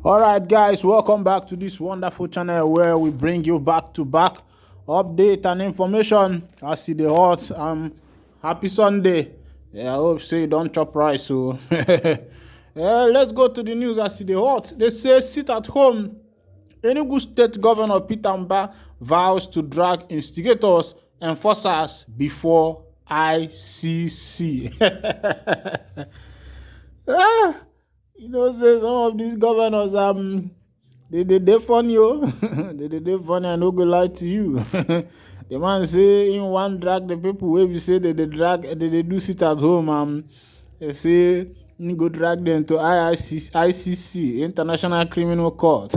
All right, guys, welcome back to this wonderful channel where we bring you back-to-back update and information. I see the hot. Happy Sunday. Yeah, I hope say you don't chop rice. So, let's go to the news. I see the hot. They say sit at home. Enugu State Governor Peter Mba vows to drag instigators enforcers before ICC. Say some of these governors they funny they funny. I no go lie to you. The man say in one drag the people wey be say they do sit at home. They say you go drag them to ICC, International Criminal Court.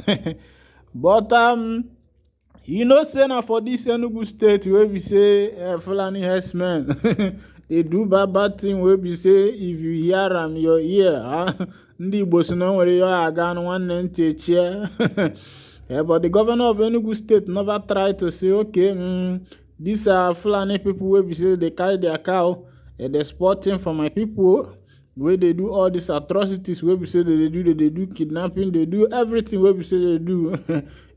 But say na for this Enugu state wey be say Fulani herdsmen they do bad thing wey be say if you hear am your ear ndị Igbo si na nwere ya aga nwanne ntị echie. But the governor of Enugu state never tried to say okay, these are Fulani people wey be say they carry their cow they sporting for my people wey they do all these atrocities wey be say they do kidnapping, they do everything wey be say they do.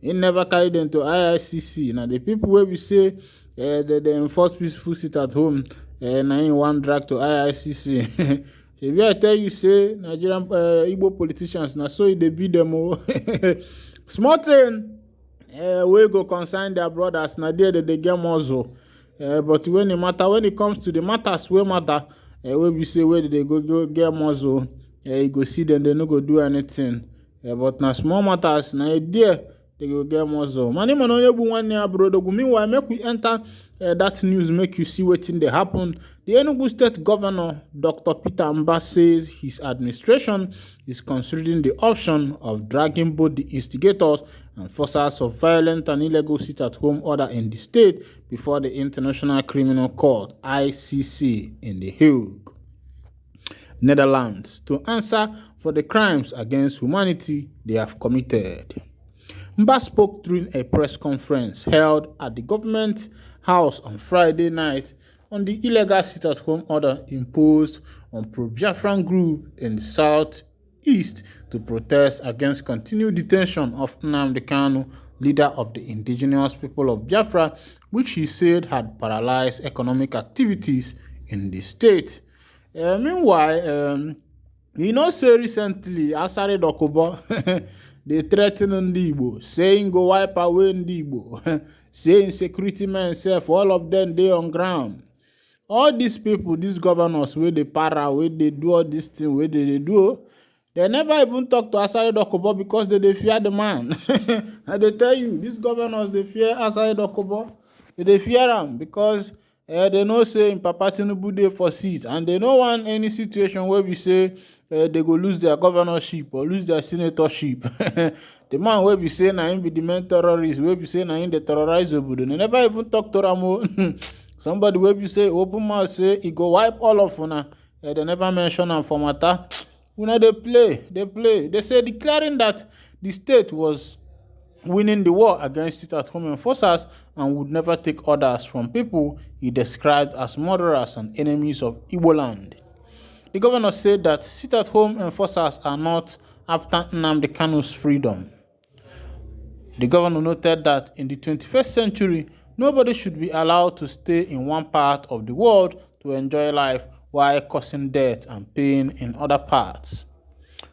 He never carry them to ICC. Now the people wey be say they enforce peaceful sit at home na in one drag to ICC. If I tell you say Nigerian Igbo politicians na so they beat them all. Small thing wey go concern their brothers na there they get muzzle. But when it comes to the matters wey matter, wey be say where they go get muzzle, you go see them they no go do anything. But na small matters na there they go get muzzle. Mani man onye bu one year brother. Meanwhile, make we enter that news, make you see wetin dey happen. The Enugu State Governor, Dr. Peter Mba, says his administration is considering the option of dragging both the instigators and enforcers of violent and illegal sit-at-home order in the state before the International Criminal Court, ICC, in The Hague, Netherlands, to answer for the crimes against humanity they have committed. Mba spoke during a press conference held at the government house on Friday night on the illegal sit-at-home order imposed on pro-Biafran group in the southeast to protest against continued detention of Nnamdi Kanu, leader of the indigenous people of Biafra, which he said had paralyzed economic activities in the state. Meanwhile, say recently, Asari Dokubo, they threaten Ndị Igbo, saying go wipe away Ndị Igbo, saying security men self, all of them they on ground. All these people, these governors, where they para, where they do all this thing, where they do, they never even talk to Asari Dokubo because they fear the man. And they tell you, these governors, they fear Asari Dokubo. They fear him because they know say in Papa Tinubu dey for seat, and they don't want any situation where we say they go lose their governorship or lose their senatorship. The man where we say na him be the main terrorist, where we say na him dey terrorize Obodo. They never even talk to Ramo. Somebody where we say open mouth say he go wipe all of una. They never mention am for matter. Una they play. They say declaring that the state was winning the war against sit-at-home enforcers and would never take orders from people he described as murderers and enemies of Igbo land. The governor said that sit-at-home enforcers are not after Nnamdi Kanu's freedom. The governor noted that in the 21st century, nobody should be allowed to stay in one part of the world to enjoy life while causing death and pain in other parts.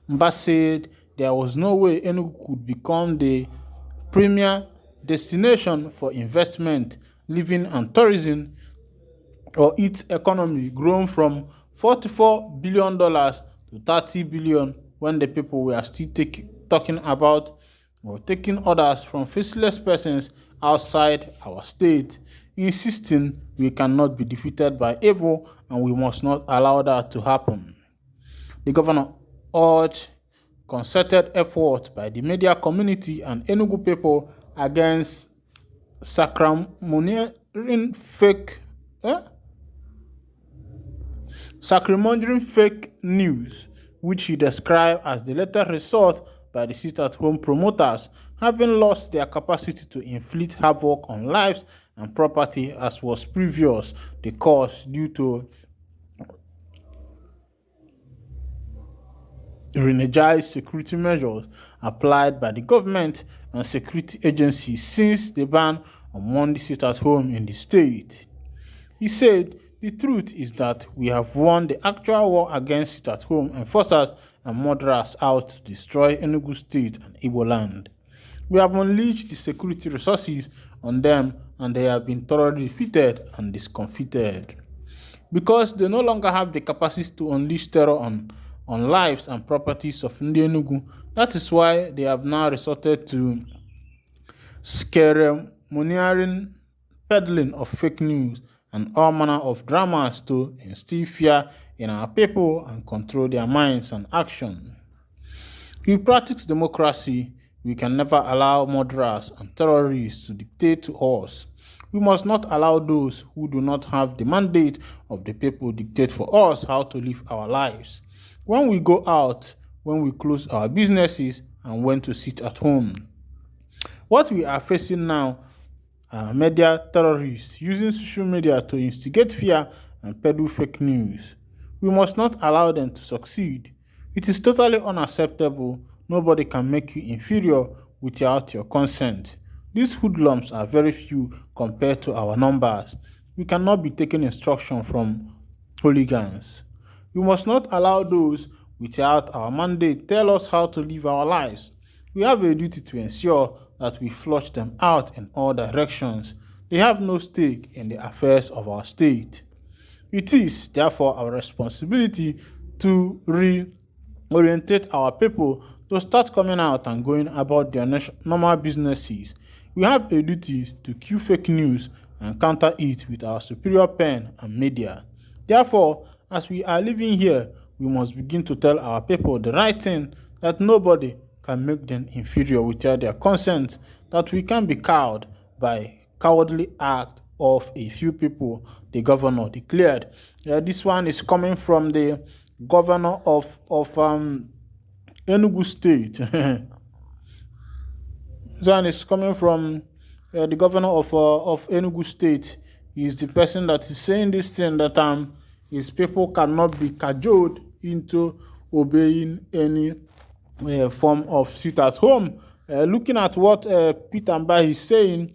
Mba said there was no way Enugu could become the premier destination for investment, living and tourism, or its economy grown from $44 billion to $30 billion when the people were still talking about or taking orders from faceless persons outside our state, insisting we cannot be defeated by evil and we must not allow that to happen. The governor urged concerted effort by the media community and Enugu people against sacrimonious fake news, which he described as the latest resort by the sit-at-home promoters, having lost their capacity to inflict havoc on lives and property as was previous the cause due to re-energize security measures applied by the government and security agencies since the ban on Monday sit-at-home in the state. He said, "The truth is that we have won the actual war against sit-at-home enforcers and murderers out to destroy Enugu State and Igbo land. We have unleashed the security resources on them and they have been thoroughly defeated and discomfited. Because they no longer have the capacity to unleash terror on lives and properties of Ndi Enugu, that is why they have now resorted to scaremoniering, peddling of fake news, and all manner of dramas to instill fear in our people and control their minds and action. We practice democracy. We can never allow murderers and terrorists to dictate to us. We must not allow those who do not have the mandate of the people dictate for us how to live our lives. When we go out, when we close our businesses, and when to sit at home. What we are facing now are media terrorists using social media to instigate fear and peddle fake news. We must not allow them to succeed. It is totally unacceptable. Nobody can make you inferior without your consent. These hoodlums are very few compared to our numbers. We cannot be taking instruction from hooligans. We must not allow those without our mandate tell us how to live our lives. We have a duty to ensure that we flush them out in all directions. They have no stake in the affairs of our state. It is, therefore, our responsibility to reorientate our people to start coming out and going about their normal businesses. We have a duty to cue fake news and counter it with our superior pen and media. Therefore, as we are living here, we must begin to tell our people the right thing, that nobody can make them inferior without their consent, that we can be cowed by cowardly act of a few people, the governor declared. This one is coming from the governor of Enugu State. This one is coming from the governor of Enugu State. He is the person that is saying this thing, that his people cannot be cajoled into obeying any form of sit-at-home. Looking at what Peter Mba is saying,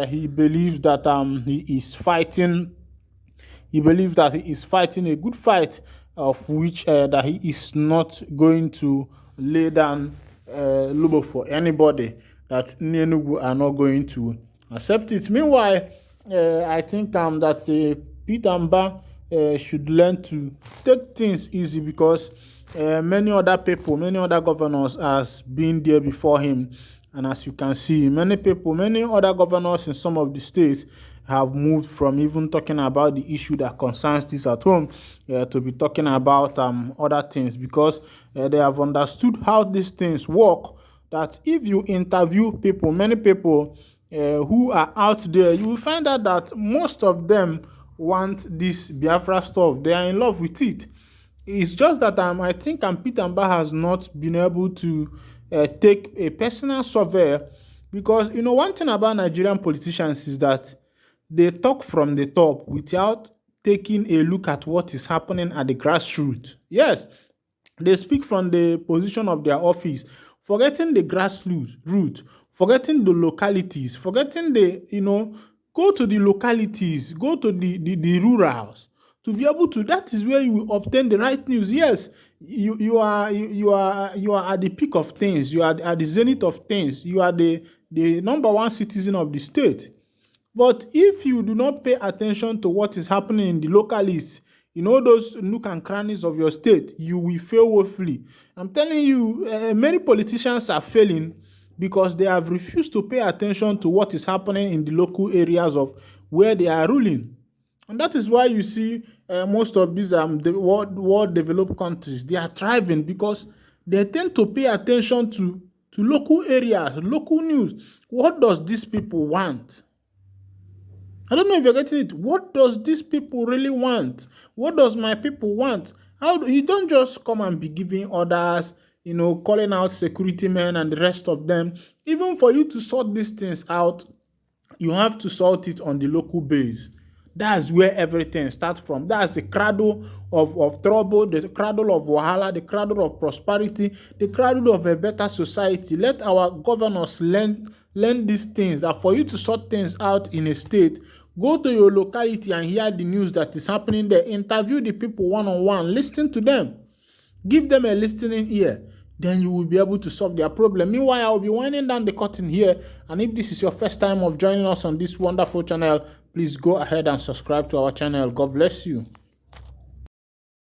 he believes that he is fighting. He believes that he is fighting a good fight, of which that he is not going to lay down lobo for anybody. That Enugu are not going to accept it. Meanwhile, I think that Peter Mba should learn to take things easy, because many other people, many other governors has been there before him, and as you can see, many other governors in some of the states have moved from even talking about the issue that concerns this at home to be talking about other things, because they have understood how these things work. That if you interview people, many people who are out there, you will find out that most of them want this Biafra stuff. They are in love with it. It's just that I think Peter Mba has not been able to take a personal survey, because one thing about Nigerian politicians is that they talk from the top without taking a look at what is happening at the grassroots. Yes, they speak from the position of their office, forgetting the grassroots, forgetting the localities, forgetting go to the localities, go to the rurals to be able to. That is where you will obtain the right news. Yes, you are at the peak of things. You are at the zenith of things. You are the number one citizen of the state. But if you do not pay attention to what is happening in the localities, those nook and crannies of your state, you will fail woefully. I'm telling you, many politicians are failing because they have refused to pay attention to what is happening in the local areas of where they are ruling. And that is why you see most of these the world developed countries, they are thriving, because they tend to pay attention to local areas, local news. What does these people want? I don't know if you're getting it. What does these people really want? What does my people want? You don't just come and be giving orders, calling out security men and the rest of them. Even for you to sort these things out, you have to sort it on the local base. That's where everything starts from. That's the cradle of trouble, the cradle of wahala, the cradle of prosperity, the cradle of a better society. Let our governors learn these things, that for you to sort things out in a state, go to your locality and hear the news that is happening there. Interview the people one-on-one. Listen to them. Give them a listening ear. Then you will be able to solve their problem. Meanwhile, I will be winding down the curtain here. And if this is your first time of joining us on this wonderful channel, please go ahead and subscribe to our channel. God bless you.